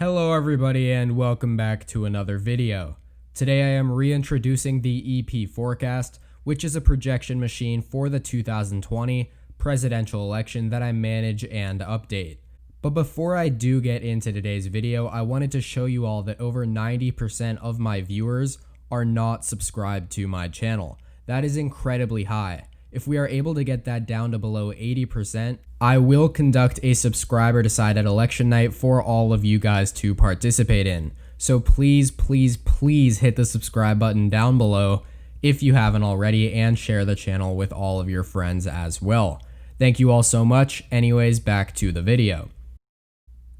Hello everybody and welcome back to another video. Today I am reintroducing the EP forecast, which is a projection machine for the 2020 presidential election that I manage and update. But before I do get into today's video, I wanted to show you all that over 90% of my viewers are not subscribed to my channel. That is incredibly high. If we are able to get that down to below 80%, I will conduct a subscriber decided election night for all of you guys to participate in. So please hit the subscribe button down below if you haven't already, and share the channel with all of your friends as well. Thank you all so much. Anyways, back to the video.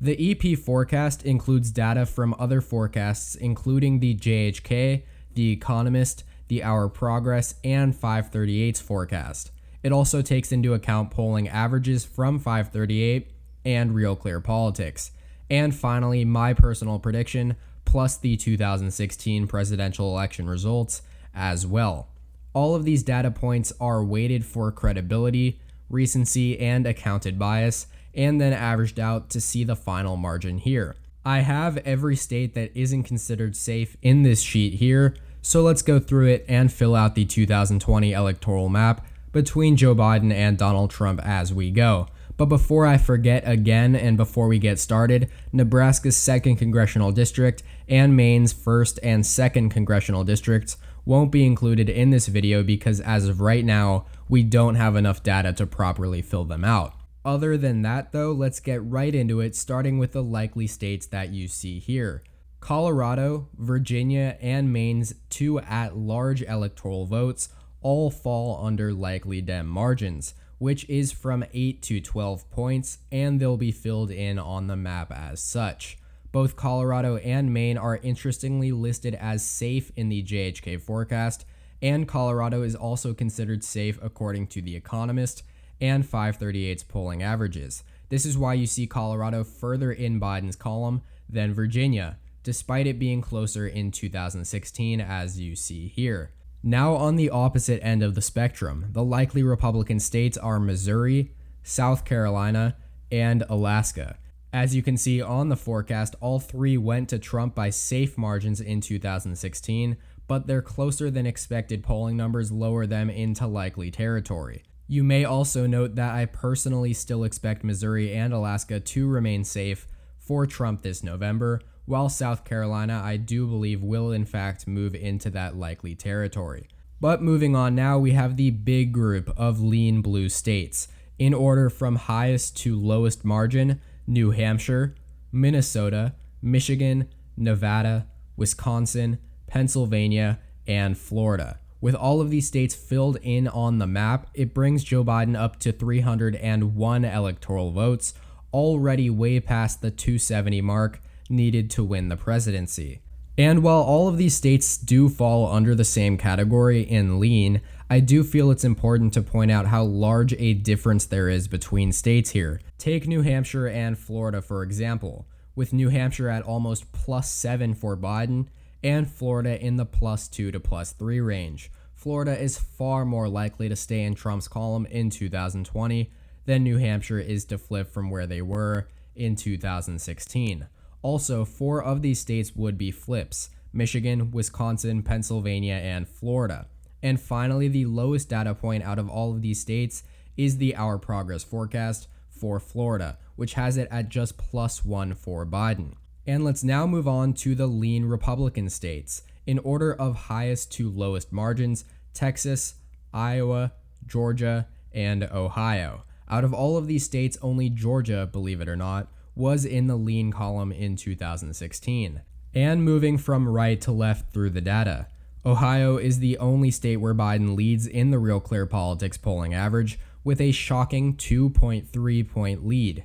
The EP forecast includes data from other forecasts including the JHK, The Economist, the Our Progress, and 538's forecast. It also takes into account polling averages from 538 and Real Clear Politics. And finally, my personal prediction, plus the 2016 presidential election results as well. All of these data points are weighted for credibility, recency, and accounted bias, and then averaged out to see the final margin here. I have every state that isn't considered safe in this sheet here, so let's go through it and fill out the 2020 electoral map between Joe Biden and Donald Trump as we go. But before I forget again and before we get started, Nebraska's 2nd Congressional District and Maine's 1st and 2nd Congressional Districts won't be included in this video because as of right now, we don't have enough data to properly fill them out. Other than that though, let's get right into it, starting with the likely states that you see here. Colorado, Virginia, and Maine's 2 at-large electoral votes all fall under likely Dem margins, which is from 8 to 12 points, and they'll be filled in on the map as such. Both Colorado and Maine are interestingly listed as safe in the JHK forecast, and Colorado is also considered safe according to The Economist and 538's polling averages. This is why you see Colorado further in Biden's column than Virginia, despite it being closer in 2016 as you see here. Now on the opposite end of the spectrum, the likely Republican states are Missouri, South Carolina, and Alaska. As you can see on the forecast, all 3 went to Trump by safe margins in 2016, but their closer than expected polling numbers lower them into likely territory. You may also note that I personally still expect Missouri and Alaska to remain safe for Trump this November, while South Carolina I do believe will in fact move into that likely territory. But moving on now, we have the big group of lean blue states. In order from highest to lowest margin: New Hampshire, Minnesota, Michigan, Nevada, Wisconsin, Pennsylvania, and Florida. With all of these states filled in on the map, it brings Joe Biden up to 301 electoral votes, already way past the 270 mark needed to win the presidency. And while all of these states do fall under the same category in lean, I do feel it's important to point out how large a difference there is between states here. Take New Hampshire and Florida for example, with New Hampshire at almost +7 for Biden and Florida in the +2 to +3 range. Florida is far more likely to stay in Trump's column in 2020 than New Hampshire is to flip from where they were in 2016. Also, 4 of these states would be flips: Michigan, Wisconsin, Pennsylvania, and Florida. And finally, the lowest data point out of all of these states is the Our Progress forecast for Florida, which has it at just +1 for Biden. And let's now move on to the lean Republican states. In order of highest to lowest margins: Texas, Iowa, Georgia, and Ohio. Out of all of these states, only Georgia, believe it or not, was in the lean column in 2016. And moving from right to left through the data, Ohio is the only state where Biden leads in the Real Clear Politics polling average with a shocking 2.3 point lead.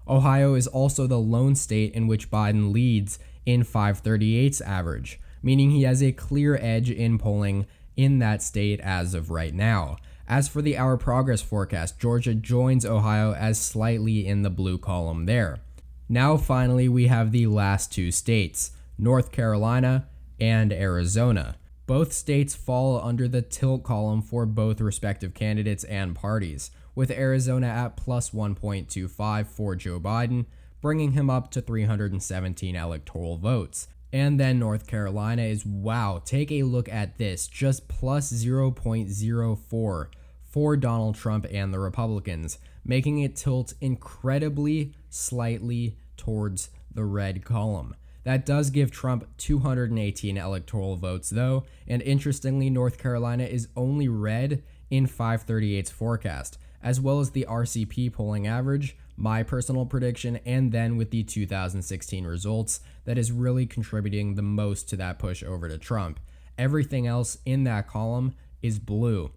Ohio is also the lone state in which Biden leads in 538's average, meaning he has a clear edge in polling in that state as of right now. As for the Our Progress forecast, Georgia joins Ohio as slightly in the blue column there. Now finally we have the last 2 states, North Carolina and Arizona. Both states fall under the tilt column for both respective candidates and parties, with Arizona at +1.25 for Joe Biden, bringing him up to 317 electoral votes. And then North Carolina is, wow, take a look at this, just plus 0.04 for Donald Trump and the Republicans, making it tilt incredibly slightly towards the red column. That does give Trump 218 electoral votes though, and interestingly, North Carolina is only red in 538's forecast, as well as the RCP polling average, my personal prediction, and then with the 2016 results, that is really contributing the most to that push over to Trump. Everything else in that column is blue.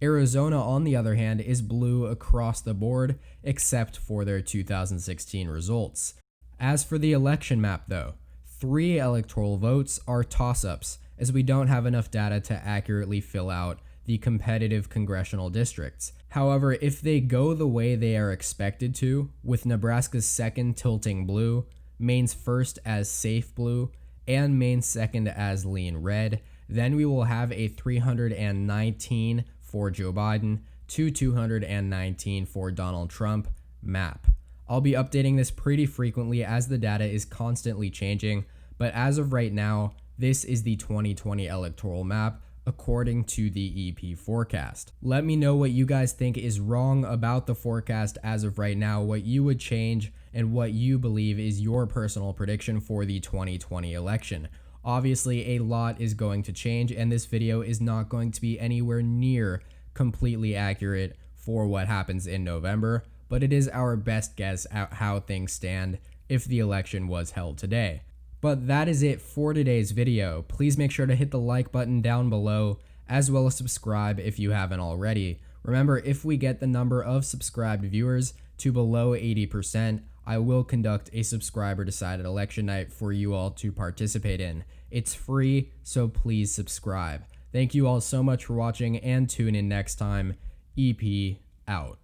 Arizona, on the other hand, is blue across the board, except for their 2016 results. As for the election map though, 3 electoral votes are toss-ups, as we don't have enough data to accurately fill out the competitive congressional districts. However, if they go the way they are expected to, with Nebraska's second tilting blue, Maine's first as safe blue, and Maine's second as lean red, then we will have a 319 for Joe Biden to 219 for Donald Trump map. I'll be updating this pretty frequently as the data is constantly changing, but as of right now, this is the 2020 electoral map according to the EP forecast. Let me know what you guys think is wrong about the forecast as of right now, what you would change, and what you believe is your personal prediction for the 2020 election. Obviously, a lot is going to change, and this video is not going to be anywhere near completely accurate for what happens in November, but it is our best guess at how things stand if the election was held today. But that is it for today's video. Please make sure to hit the like button down below, as well as subscribe if you haven't already. Remember, if we get the number of subscribed viewers to below 80%, I will conduct a subscriber-decided election night for you all to participate in. It's free, so please subscribe. Thank you all so much for watching, and tune in next time. EP out.